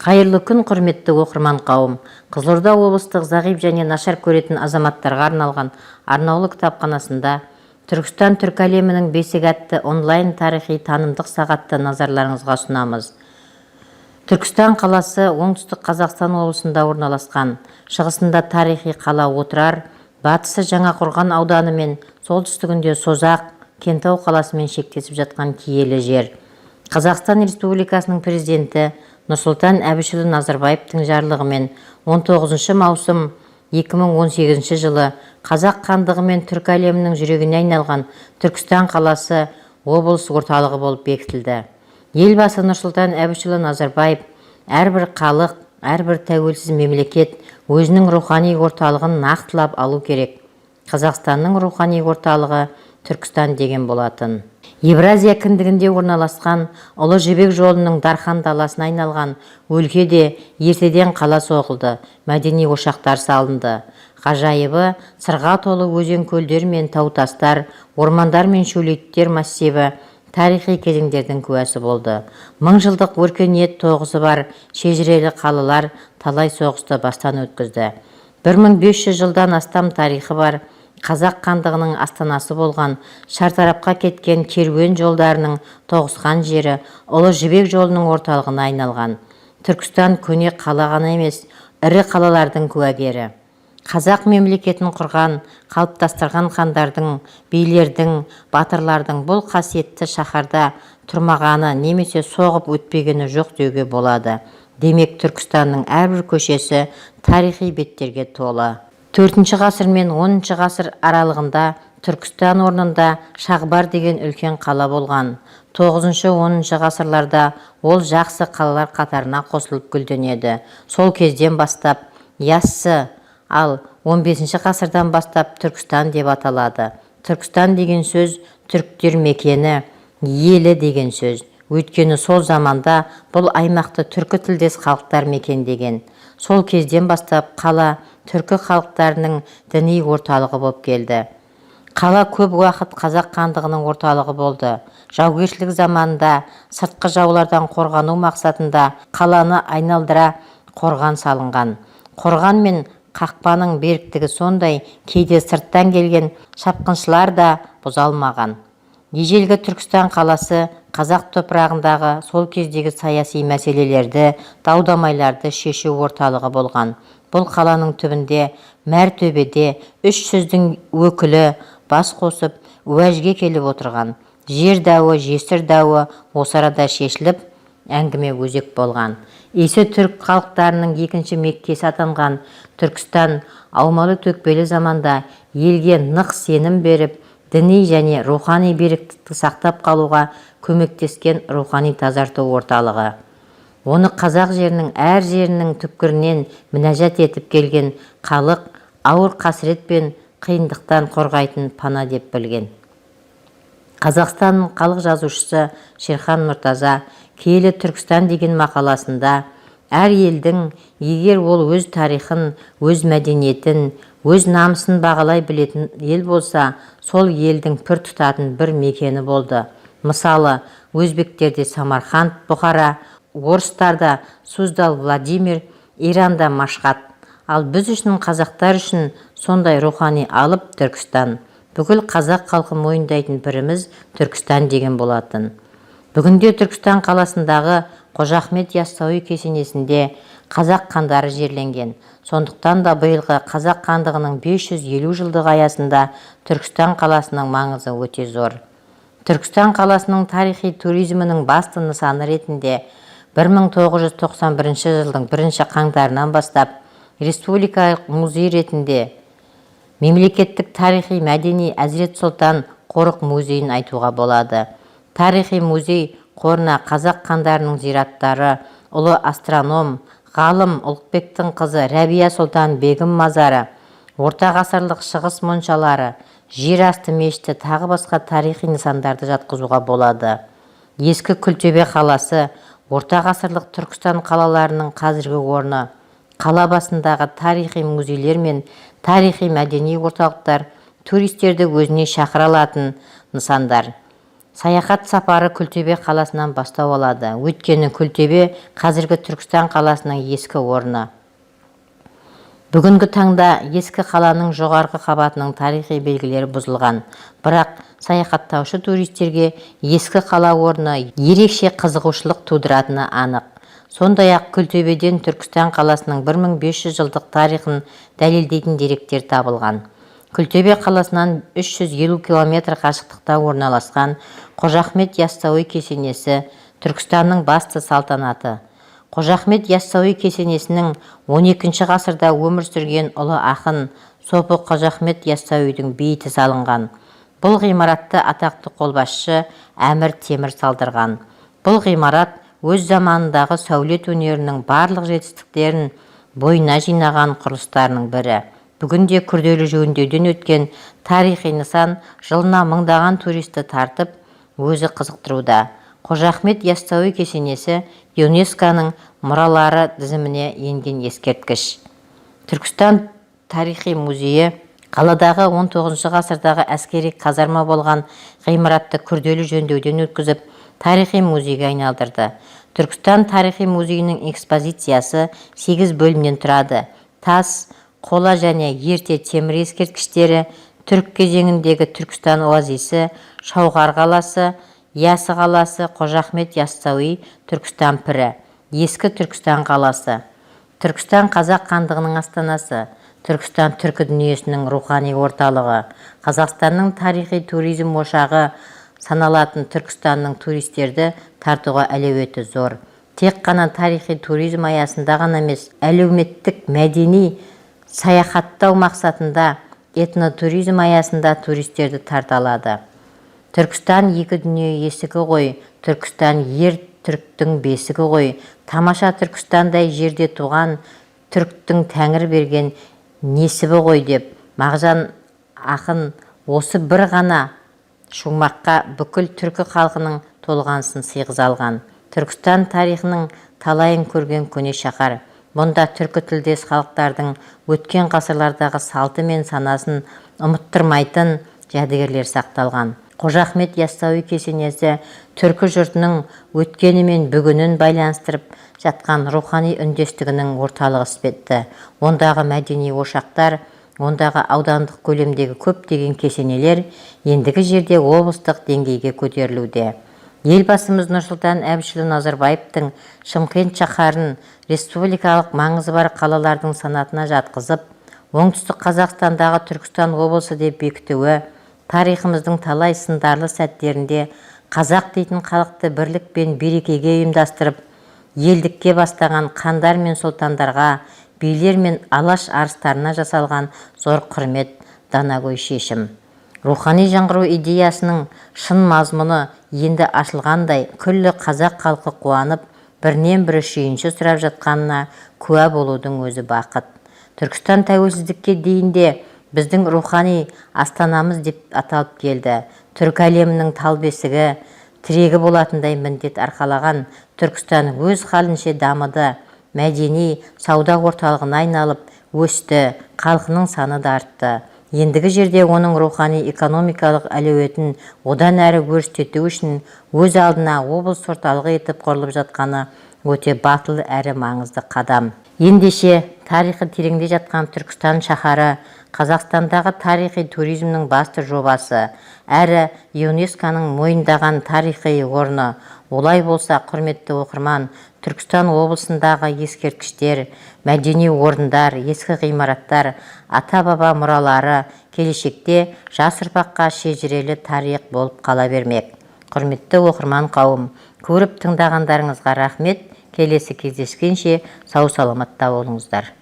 Қайырлы күн, құрметті оқырман қауым. Қызылорда облыстық зағип және нашар көретін азаматтарға арналған арнаулы кітапханасында Түркістан түркі әлемінің бесігі атты онлайн тарихи танымдық сағатты назарларыңызға ұсынамыз. Түркістан қаласы оңтүстік Қазақстан облысында орналасқан, шығысында тарихи қала Отырар, батысы Жаңақорған ауданы мен солтүстігінде Созақ, Кентау қаласымен шектесіп жатқан киелі жер. Қазақстан Республикасының президенті Нұрсұлтан Әбішұлы Назарбаевтың жарлығымен 19 маусым 2018 жылы қазақ хандығы мен түркі әлемінің жүрегіне айналған Түркістан қаласы облыс орталығы болып бекітілді. Елбасы Нұрсұлтан Әбішұлы Назарбаев әрбір халық, әрбір тәуелсіз мемлекет өзінің рухани орталығын нақтылап алу керек. Қазақстанның рухани орталығы Түркістан деген болатын. Евразия кіндігінде орналасқан Ұлы Жібек жолының Дархан даласына айналған өлкеде ертеден қала соғылды, мәдени ошақтар салынды. Ғажайыбы сырға толы өзен көлдер мен тау-тастар, ормандар мен шөлейттер массиві тарихи кезеңдердің куәсі болды. 1000 жылдық өркениет тоғысы бар шежірелі қалалар талай соғысты бастан өткізді. 1500 жылдан астам тарихы бар Қазақ хандығының астанасы болған Шартарапқа кеткен керуен жолдарының тоғысқан жері Ұлы Жібек жолының орталығына айналған. Түркістан көне қала ғана емес, ірі қалалардың куәгері. Қазақ мемлекетін құрған, қалыптастырған хандардың, билердің, батырлардың бұл қасиетті шаһарда тұрмағаны немесе соғып өтпегені жоқ деуге болады. Демек, Түркістанның әрбір көшесі тарихи беттерге толы. 4 ғасыр мен 10 ғасыр аралығында Түркістан орнында Шағбар деген үлкен қала болған. 9-10 ғасырларда ол жақсы қалалар қатарына қосылып гүлденеді. Сол кезден бастап Яссы, ал 15 ғасырдан бастап Түркістан деп аталады. Түркістан деген сөз түріктер мекені, елі деген сөз. Өйткені сол заманда бұл аймақты түркі тілдес халықтар мекендеген. Сол кезден бастап қала түркі халықтарының діни орталығы болып келді. Қала көп уақыт қазақ хандығының орталығы болды. Жаугершілік заманында сыртқы жаулардан қорғану мақсатында қаланы айналдыра қорған салынған. Қорған мен қақпаның беріктігі сондай, кейде сырттан келген шапқыншылар да бұза алмаған. Ежелгі Түркістан қаласы қазақ топырағындағы сол кездегі саяси мәселелерді, дау-дамайларды шешу орталығы болған. Бұл қаланың түбінде Мәртөбеде 3 сөздің өкілі бас қосып уәжге келіп отырған. Жер дауы, жесір дауы осы арада шешіліп, әңгіме өзек болған. Есі түрік халықтарының екінші меккесі атанған Түркістан аумалы төкпелі заманда елге нық сенім беріп, діни және рухани беріктікті сақтап қалуға көмектескен рухани тазарту орталығы. Оны қазақ жерінің әр жерінің түпкірінен мінәжат етіп келген халық ауыр қасірет пен қиындықтан қорғайтын пана деп білген. Қазақстанның халық жазушысы Шерхан Мұртаза киелі Түркістан деген мақаласында әр елдің егер ол өз тарихын, өз мәдениетін, өз намысын бағалай білетін ел болса, сол елдің пір тұтатын бір мекені болды. Мысалы, өзбектерде Самарқанд, Бұхара, орыстарда Суздал, Владимир, Иранда Машқат. Ал біз үшін, қазақтар үшін сондай рухани алып Түркістан. Бүкіл қазақ халқы мойындайтын біріміз Түркістан деген болатын. Бүгінде Түркістан қаласындағы Қожа Ахмет Яссауи кесенесінде қазақ хандары жерленген. Сондықтан да биылғы қазақ хандығының 550 жылдығы аясында Түркістан қаласының маңызы өте зор. Түркістан қаласының тарихи туризмінің басты нысаны ретінде 1991 жылдың 1 қаңтарынан бастап республикалық музей ретінде мемлекеттік тарихи мәдени Әзірет Сұлтан қорық музейін айтуға болады. Тарихи музей қорына қазақ хандарының зираттары, ұлы астроном, ғалым Ұлықбектің қызы Рәбия Сұлтан бегім мазары, орта ғасырлық шығыс моншалары, жер асты мешіті тағы басқа тарихи нысандарды жатқызуға болады. Ескі Күлтөбе қаласы, орта ғасырлық Түркістан қалаларының қазіргі орны, қала басындағы тарихи музейлер мен тарихи мәдени орталықтар туристерді өзіне шақыра алатын нысандар. Саяхат сапары Күлтөбе қаласынан бастау алады. Өйткені Күлтөбе қазіргі Түркістан қаласының ескі орны. Бүгінгі таңда ескі қаланың жоғарғы қабатының тарихи белгілері бұзылған. Бірақ саяхаттаушы туристерге ескі қала орны ерекше қызығушылық тудыратыны анық. Сондай-ақ Күлтөбеден Түркістан қаласының 1500 жылдық тарихын дәлелдейтін деректер табылған. Күлтөбе қаласынан 350 км қашықтықта орналасқан Қожа Ахмет Яссауи кесенесі Түркістанның басты салтанаты. Қожа Ахмет Яссауи кесенесінің 12 ғасырда өмір сүрген ұлы ақын Сопы Қожа Ахмет Яссауидің бейіті салынған. Бұл ғимаратты атақты қолбасшы Әмір Темір салдырған. Бұл ғимарат өз заманындағы сәулет өнерінің барлық жетістіктерін бойына жинаған құрылыстарының бірі. Бүгінде күрделі жөндеуден өткен тарихи нысан жылына мыңдаған туристі тартып, өзі қызықтыруда. Қожа Ахмет Яссауи кесенесі ЮНЕСКО-ның мұралары тізіміне енген ескерткіш. Түркістан тарихи музейі қаладағы 19 ғасырдағы әскери казарма болған ғимаратты күрделі жөндеуден өткізіп, тарихи музейге айналдырды. Түркістан тарихи музейінің экспозициясы 8 бөлімнен тұрады. Тас, қола және ерте темір ескерткіштері, түрік кезеңіндегі Түркістан оазисі, Шауғар қаласы, Ясы қаласы, Қожа Ахмет Яссауи, Түркістан пірі, ескі Түркістан қаласы. Түркістан қазақ хандығының астанасы, Түркістан түркі дүниесінің рухани орталығы, Қазақстанның тарихи туризм ошағы саналатын Түркістанның туристерді тартуға әлеуеті зор. Тек қана тарихи туризм аясында ғана емес, әлеуметтік мәдени саяхаттау мақсатында этнотуризм аясында туристерді тарта алады. Түркістан екі дүние есігі ғой, Түркістан ер түріктің бесігі ғой, тамаша Түркістандай жерде туған түріктің тәңір берген несібі ғой деп, Мағжан ақын осы бір ғана шумаққа бүкіл түркі халқының толғанысын сыйғыза алған. Түркістан тарихының талайын көрген көне шаһар. Бұнда түркі тілдес халықтардың өткен ғасырлардағы салты мен санасын ұмыттырмайтын жәдігерлер сақталған. Қожа Ахмет Яссауи кесенесі түркі жұртының өткені мен бүгінін байланыстырып жатқан рухани үндестігінің орталығы іспетті. Ондағы мәдени ошақтар, ондағы аудандық көлемдегі көптеген кесенелер ендігі жерде облыстық деңгейге көтерілуде. Елбасымыз Нұрсұлтан Әбішұлы Назарбаевтың Шымкент шаһарын республикалық маңызы бар қалалардың санатына жатқызып, оңтүстік Қазақстандағы Түркістан облысы деп бекітуі, тарихымыздың талай сындарлы сәттерінде қазақ дейтін халықты бірлік пен берекеге ұйымдастырып, елдікке бастаған хандар мен сұлтандарға, билер мен алаш арыстарына жасалған зор құрмет, данагөй шешім. Рухани жаңғыру идеясының шын мазмұны енді ашылғандай, күллі қазақ халқы қуанып, бірінен бірі шүйінші сұрап жатқанына куә болудың өзі бақыт. Түркістан тәуелсіздікке дейінде біздің рухани астанамыз деп аталып келді. Түркі әлемінің тал бесігі, тірегі болатындай міндет арқалаған Түркістан өз халінше дамыды, мәдени, сауда орталығына айналып өсті, халқының саны да артты. Ендігі жерде оның рухани экономикалық әлеуетін одан әрі өрістету үшін өз алдына облыс орталығы етіп құрылып жатқаны өте батыл әрі маңызды қадам. Ендеше тарихы тереңде жатқан Түркістан шаһары Қазақстандағы тарихи туризмнің басты жобасы, әрі ЮНЕСКО-ның мойындаған тарихи орны. Олай болса, құрметті оқырман, Түркістан облысындағы ескерткіштер, мәдени орындар, ескі ғимараттар, ата-баба мұралары келешекте жас ұрпаққа шежірелі тарих болып қала бермек. Құрметті оқырман қауым, көріп тыңдағандарыңызға рахмет. Келесі кездескенше сау саламатта болыңыздар.